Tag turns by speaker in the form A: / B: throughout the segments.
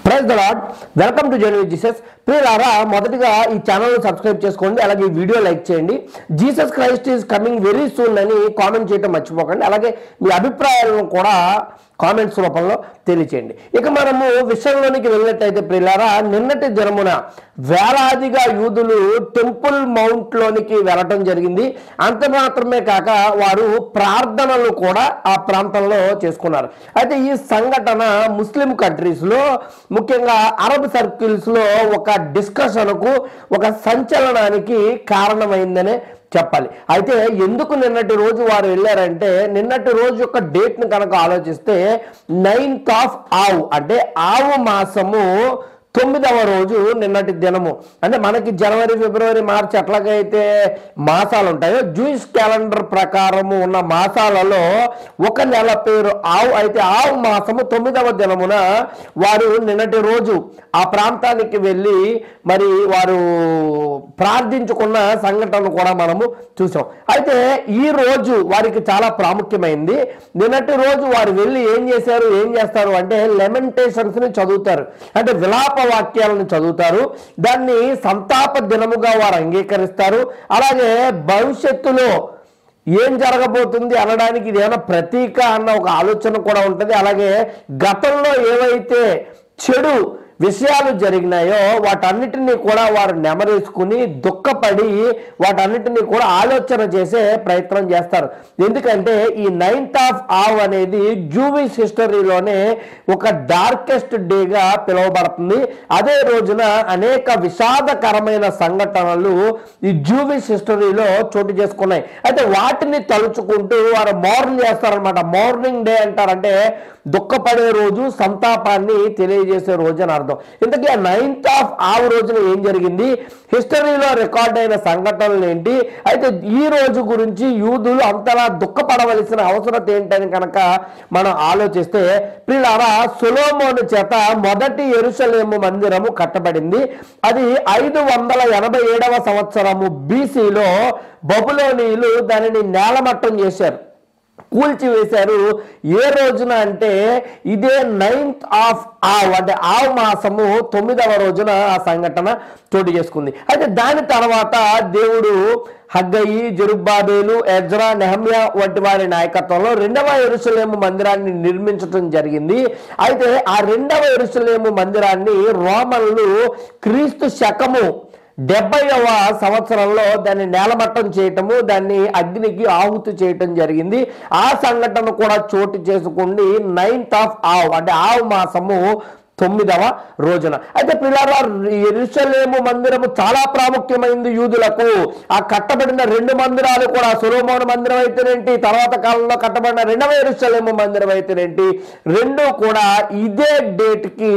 A: Praise the Lord. Welcome to journey with Jesus. ప్రియులారా, మొదటిగా ఈ ఛానల్ని సబ్స్క్రైబ్ చేసుకోండి, అలాగే ఈ వీడియో లైక్ చేయండి. Jesus Christ is coming very soon అని కామెంట్ చేయడం మర్చిపోకండి. అలాగే మీ అభిప్రాయాలను కూడా కామెంట్స్ రూపంలో తెలియచేయండి. ఇక మనము విషయంలోనికి వెళ్ళినట్టయితే ప్రియులారా, నిన్నటి దినమున వేలాదిగా యూదులు టెంపుల్ మౌంట్లోనికి వెళ్ళటం జరిగింది. అంత మాత్రమే కాక వారు ప్రార్థనలు కూడా ఆ ప్రాంతంలో చేసుకున్నారు. అయితే ఈ సంఘటన ముస్లిం కంట్రీస్లో, ముఖ్యంగా అరబ్ సర్కిల్స్లో ఒక డిస్కషన్కు, ఒక సంచలనానికి కారణమైందనే చెప్పాలి. అయితే ఎందుకు నిన్నటి రోజు వారు వెళ్ళారంటే, నిన్నటి రోజు యొక్క డేట్ను కనుక ఆలోచిస్తే 9th ఆఫ్ ఆవ్ అంటే ఆవు మాసము 9వ రోజు నిన్నటి దినము. అంటే మనకి జనవరి, ఫిబ్రవరి, మార్చి ఎట్లాగైతే మాసాలు ఉంటాయో, జూయిష్ క్యాలెండర్ ప్రకారము ఉన్న మాసాలలో ఒక నెల పేరు ఆవు. అయితే ఆవు మాసము 9వ దినమున వారు నిన్నటి రోజు ఆ ప్రాంతానికి వెళ్ళి మరి వారు ప్రార్థించుకున్న సంఘటన కూడా మనము చూసాం. అయితే ఈ రోజు వారికి చాలా ప్రాముఖ్యమైంది. నిన్నటి రోజు వారు వెళ్ళి ఏం చేస్తారు అంటే లెమెంటేషన్స్ ని చదువుతారు, అంటే విలాప వాక్యాలను చదువుతారు. దాన్ని సంతాప దినముగా వారు అంగీకరిస్తారు. అలాగే భవిష్యత్తులో ఏం జరగబోతుంది అనడానికి ఇదేమైనా ప్రతీక అన్న ఒక ఆలోచన కూడా ఉంటుంది. అలాగే గతంలో ఏవైతే చెడు విషయాలు జరిగినాయో వాటన్నిటినీ కూడా వారు నెమరేసుకుని దుఃఖపడి వాటన్నిటినీ కూడా ఆలోచన చేసే ప్రయత్నం చేస్తారు. ఎందుకంటే ఈ 9th ఆఫ్ ఆవ్ అనేది జూవిష్ హిస్టరీలోనే ఒక డార్కెస్ట్ డేగా పిలువబడుతుంది. అదే రోజున అనేక విషాదకరమైన సంఘటనలు ఈ జూవిష్ హిస్టరీలో చోటు చేసుకున్నాయి. అయితే వాటిని తలుచుకుంటూ వారు మౌర్న్ చేస్తారనమాట. మార్నింగ్ డే అంటారంటే దుఃఖపడే రోజు, సంతాపాన్ని తెలియజేసే రోజు అని అర్థం. ఇంతకీ ఆ 9th ఆఫ్ ఆవ్ రోజున ఏం జరిగింది, హిస్టరీలో రికార్డ్ అయిన సంఘటనలు ఏంటి, అయితే ఈ రోజు గురించి యూదులు అంతలా దుఃఖపడవలసిన అవసరం ఏంటని కనుక మనం ఆలోచిస్తే, ప్రియులారా, సొలొమోను చేత మొదటి యెరూషలేము మందిరము కట్టబడింది. అది 587వ సంవత్సరము బీసీలో బబులోనీయులు దానిని నేలమట్టం చేశారు, కూల్చివేశారు. ఏ రోజున అంటే ఇదే 9th ఆఫ్ ఆవ్ అంటే ఆవ్ మాసము 9వ రోజున ఆ సంఘటన చోటు చేసుకుంది. అయితే దాని తర్వాత దేవుడు హగ్గయి, జెరుబ్బాబెలు, ఎజ్రా, నెహమ్యా వంటి వారి నాయకత్వంలో 2వ యెరూషలేము మందిరాన్ని నిర్మించడం జరిగింది. అయితే ఆ 2వ యెరూషలేము మందిరాన్ని రోమన్లు క్రీస్తు శకము 70వ సంవత్సరంలో దాన్ని నేలమట్టం చేయటము, దాన్ని అగ్నికి ఆహుతి చేయటం జరిగింది. ఆ సంఘటన కూడా చోటు చేసుకుంది 9th ఆఫ్ ఆవ్ అంటే ఆవ్ మాసము 9వ రోజున. అయితే పిల్లరా, యెరూషలేము మందిరము చాలా ప్రాముఖ్యమైంది యూదులకు. ఆ కట్టబడిన 2 మందిరాలు కూడా, సొలొమోను మందిరం అయితేనేంటి, తర్వాత కాలంలో కట్టబడిన 2వ యెరూషలేము మందిరం అయితేనేంటి, రెండు కూడా ఇదే డేట్ కి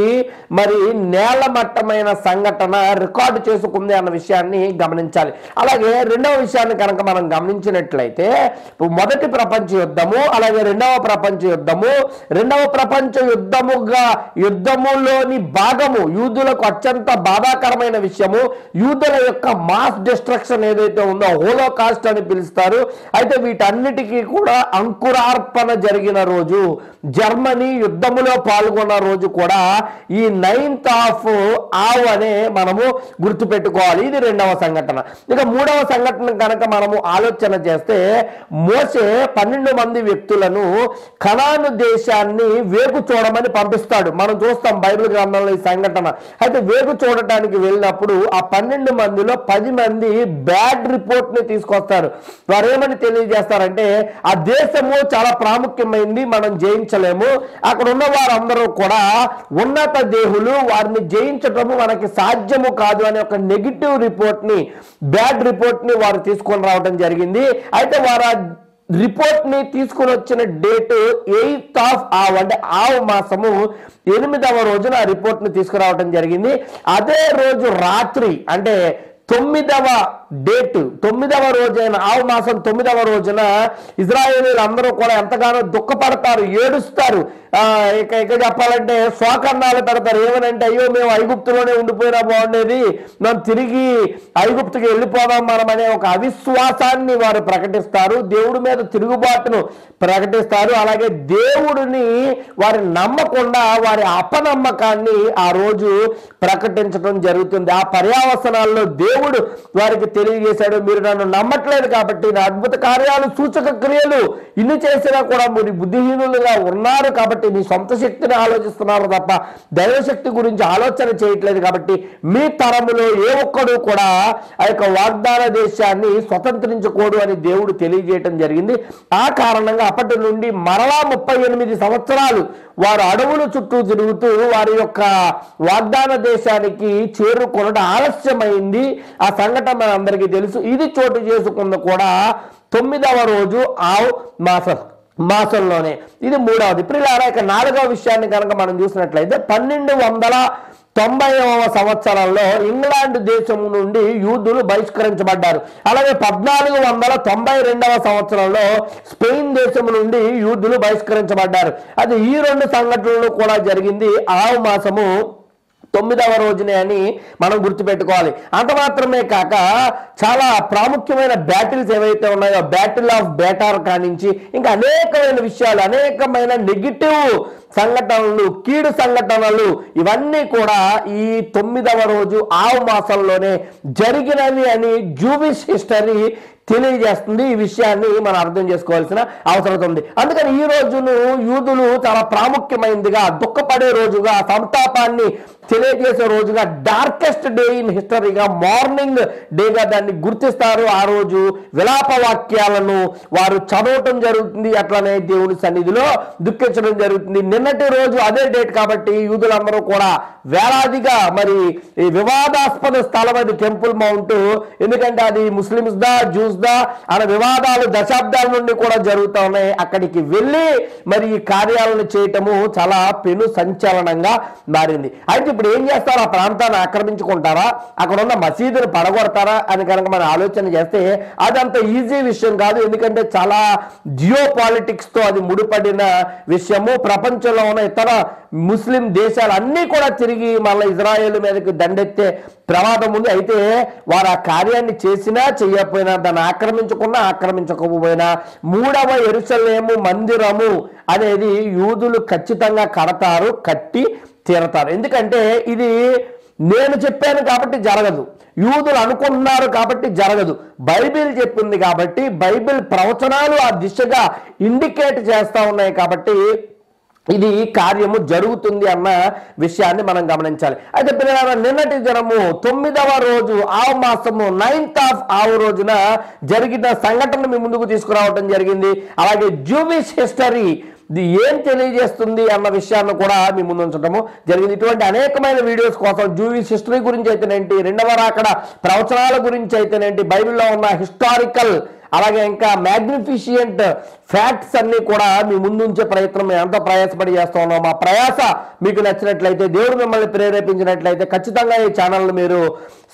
A: మరి నేలమట్టమైన సంఘటన రికార్డు చేసుకుంది అన్న విషయాన్ని గమనించాలి. అలాగే 2వ విషయాన్ని కనుక మనం గమనించినట్లయితే, మొదటి ప్రపంచ యుద్ధము, అలాగే 2వ ప్రపంచ యుద్ధము, 2వ ప్రపంచ యుద్ధములోని భాగము యూదులకు అత్యంత బాధాకరమైన విషయము. యూదుల యొక్క మాస్ డిస్ట్రక్షన్ ఏదైతే ఉందో హోలోకాస్ట్ అని పిలుస్తారు. అయితే వీటన్నిటికీ కూడా అంకురార్పణ జరిగిన రోజు, జర్మనీ యుద్ధములో పాల్గొన్న రోజు కూడా ఈ 9th ఆఫ్ ఆవ్ అనే మనము గుర్తుపెట్టుకోవాలి. ఇది 2వ సంఘటన. ఇక 3వ సంఘటన కనుక మనము ఆలోచన చేస్తే, మోషే 12 మంది వ్యక్తులను కనాను దేశాన్ని వేగు చూడమని పంపిస్తాడు. మనం చూస్తాం బైబిల్ గ్రంథంలో ఈ సంఘటన. అయితే వేగు చూడటానికి వెళ్ళినప్పుడు ఆ 12 మందిలో 10 మంది బ్యాడ్ రిపోర్ట్ ని తీసుకొస్తారు. వారు ఏమని తెలియజేస్తారంటే, ఆ దేశము చాలా ప్రాముఖ్యమైంది, మనం జయించలేము, అక్కడ ఉన్న వారందరూ కూడా ఉన్నత దేహులు, వారిని జయించటము మనకి సాధ్యము కాదు అనే ఒక నెగిటివ్ రిపోర్ట్ ని, బ్యాడ్ రిపోర్ట్ ని వారు తీసుకొని రావడం జరిగింది. అయితే వారు రిపోర్ట్ ని తీసుకుని వచ్చిన డేట్ 8th ఆఫ్ ఆవ్ అంటే ఆవ్ మాసము 8వ రోజున ఆ రిపోర్ట్ ని తీసుకురావడం జరిగింది. అదే రోజు రాత్రి అంటే 9వ డేట్, 9వ రోజైన ఆవు మాసం 9వ రోజున ఇజ్రాయేలీలు అందరూ కూడా ఎంతగానో దుఃఖపడతారు, ఏడుస్తారు. ఇక చెప్పాలంటే శోకన్నాలు పెడతారు. ఏమనంటే అయ్యో మేము ఐగుప్తులోనే ఉండిపోయినా బాగుండేది, మనం తిరిగి ఐగుప్తుకి వెళ్ళిపోదాం మనం అనే ఒక అవిశ్వాసాన్ని వారు ప్రకటిస్తారు. దేవుడి మీద తిరుగుబాటును ప్రకటిస్తారు. అలాగే దేవుడిని వారి నమ్మకుండా వారి అపనమ్మకాన్ని ఆ రోజు ప్రకటించడం జరుగుతుంది. ఆ పర్యావసనాల్లో దేవుడు వారికి తెలియజేశాడు, మీరు నన్ను నమ్మట్లేదు కాబట్టి నా అద్భుత కార్యాలు సూచక క్రియలు ఇన్ని చేసినా కూడా మీరు బుద్ధిహీనులుగా ఉన్నారు కాబట్టి మీ సొంత శక్తిని ఆలోచిస్తున్నారు తప్ప దైవశక్తి గురించి ఆలోచన చేయట్లేదు కాబట్టి మీ తరములో ఏ ఒక్కడు కూడా ఆ యొక్క వాగ్దాన దేశాన్ని స్వతంత్రించుకోడు అని దేవుడు తెలియజేయటం జరిగింది. ఆ కారణంగా అప్పటి నుండి మరలా 38 సంవత్సరాలు వారు అడవుల చుట్టూ తిరుగుతూ వారి యొక్క వాగ్దాన దేశానికి చేరుకొనడం ఆలస్యమైంది. ఆ సంఘటన మనందరికీ తెలుసు. ఇది చోటు చేసుకుంది కూడా 9వ రోజు ఆవు మాసంలోనే. ఇది 3వది. ప్రియులారా, ఇక 4వ విషయాన్ని కనుక మనం చూసినట్లయితే 1290వ సంవత్సరంలో ఇంగ్లాండ్ దేశం నుండి యూదులు బహిష్కరించబడ్డారు. అలాగే 1492వ సంవత్సరంలో స్పెయిన్ దేశం నుండి యూదులు బహిష్కరించబడ్డారు. అది ఈ 2 సంఘటనలు కూడా జరిగింది ఆవు మాసము 9వ రోజునే అని మనం గుర్తుపెట్టుకోవాలి. అంత మాత్రమే కాక చాలా ప్రాముఖ్యమైన బ్యాటిల్స్ ఏవైతే ఉన్నాయో, బ్యాటిల్ ఆఫ్ బేటార్ కానించి ఇంకా అనేకమైన విషయాలు, అనేకమైన నెగిటివ్ సంఘటనలు, కీడు సంఘటనలు ఇవన్నీ కూడా ఈ 9వ రోజు ఆవు మాసంలోనే జరిగినవి అని జూవిష్ హిస్టరీ తెలియజేస్తుంది. ఈ విషయాన్ని మనం అర్థం చేసుకోవాల్సిన అవసరం ఉంది. అందుకని ఈ రోజును యూదులు చాలా ప్రాముఖ్యమైనదిగా, దుఃఖపడే రోజుగా, సంతాపాన్ని తెలియజేసే రోజుగా, డార్కెస్ట్ డే ఇన్ హిస్టరీగా, మార్నింగ్ డేగా దాన్ని గుర్తిస్తారు. ఆ రోజు విలాప వాక్యాలను వారు చదవటం జరుగుతుంది. అట్లనే దేవుని సన్నిధిలో దుఃఖించడం జరుగుతుంది. నిన్నటి రోజు అదే డేట్ కాబట్టి యూదులందరూ కూడా వేలాదిగా మరి ఈ వివాదాస్పద స్థలం అది టెంపుల్ మౌంట్, ఎందుకంటే అది ముస్లిమ్స్ దా జూస్ దా అనే వివాదాలు దశాబ్దాల నుండి కూడా జరుగుతూ ఉన్నాయి. అక్కడికి వెళ్ళి మరి ఈ కార్యాలను చేయటము చాలా పెను సంచలనంగా మారింది. అయితే ఇప్పుడు ఏం చేస్తారు? ఆ ప్రాంతాన్ని ఆక్రమించుకుంటారా, అక్కడ ఉన్న మసీదును పడగొడతారా అని కనుక మనం ఆలోచన చేస్తే అదంత ఈజీ విషయం కాదు. ఎందుకంటే చాలా జియో పాలిటిక్స్ తో అది ముడిపడిన విషయము. ప్రపంచంలో ఉన్న ఇతర ముస్లిం దేశాలు అన్నీ కూడా తిరిగి మళ్ళీ ఇజ్రాయేల్ మీదకి దండెత్తే ప్రమాదం ఉంది. అయితే వారు ఆ కార్యాన్ని చేసినా చెయ్యకపోయినా, దాన్ని ఆక్రమించకపోయినా 3వ యెరూషలేము మందిరము అనేది యూదులు ఖచ్చితంగా కడతారు, కట్టి తీరతారు. ఎందుకంటే ఇది నేను చెప్పాను కాబట్టి జరగదు, యూదులు అనుకుంటున్నారు కాబట్టి జరగదు, బైబిల్ చెప్పింది కాబట్టి, బైబిల్ ప్రవచనాలు ఆ దిశగా ఇండికేట్ చేస్తూ ఉన్నాయి కాబట్టి ఇది కార్యము జరుగుతుంది అన్న విషయాన్ని మనం గమనించాలి. అయితే పిల్లల నిన్నటి దినము 9వ రోజు ఆవు మాసము 9th ఆఫ్ ఆవు రోజున జరిగిన సంఘటన మీ ముందుకు తీసుకురావడం జరిగింది. అలాగే జూవిష్ హిస్టరీ ఇది ఏం తెలియజేస్తుంది అన్న విషయాన్ని కూడా మీ ముందు ఉంచడము జరిగింది. ఇటువంటి అనేకమైన వీడియోస్ కోసం జూవిష్ హిస్టరీ గురించి అయితేనేంటి, 2వ రాకడ ప్రవచనాల గురించి అయితేనేంటి, బైబిల్లో ఉన్న హిస్టారికల్ అలాగే ఇంకా మ్యాగ్నిఫిషియంట్ ఫ్యాక్ట్స్ అన్ని కూడా మీ ముందు ఉంచే ప్రయత్నం మేము ఎంతో ప్రయాసపడి చేస్తూ ఉన్నాం. మా ప్రయాస మీకు నచ్చినట్లయితే, దేవుడు మిమ్మల్ని ప్రేరేపించినట్లయితే ఖచ్చితంగా ఈ ఛానల్ని మీరు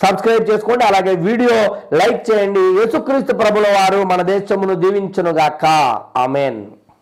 A: సబ్స్క్రైబ్ చేసుకోండి. అలాగే వీడియో లైక్ చేయండి. యేసుక్రీస్తు ప్రభుల వారు మన దేశమును దీవించునుగాక. ఆమేన్.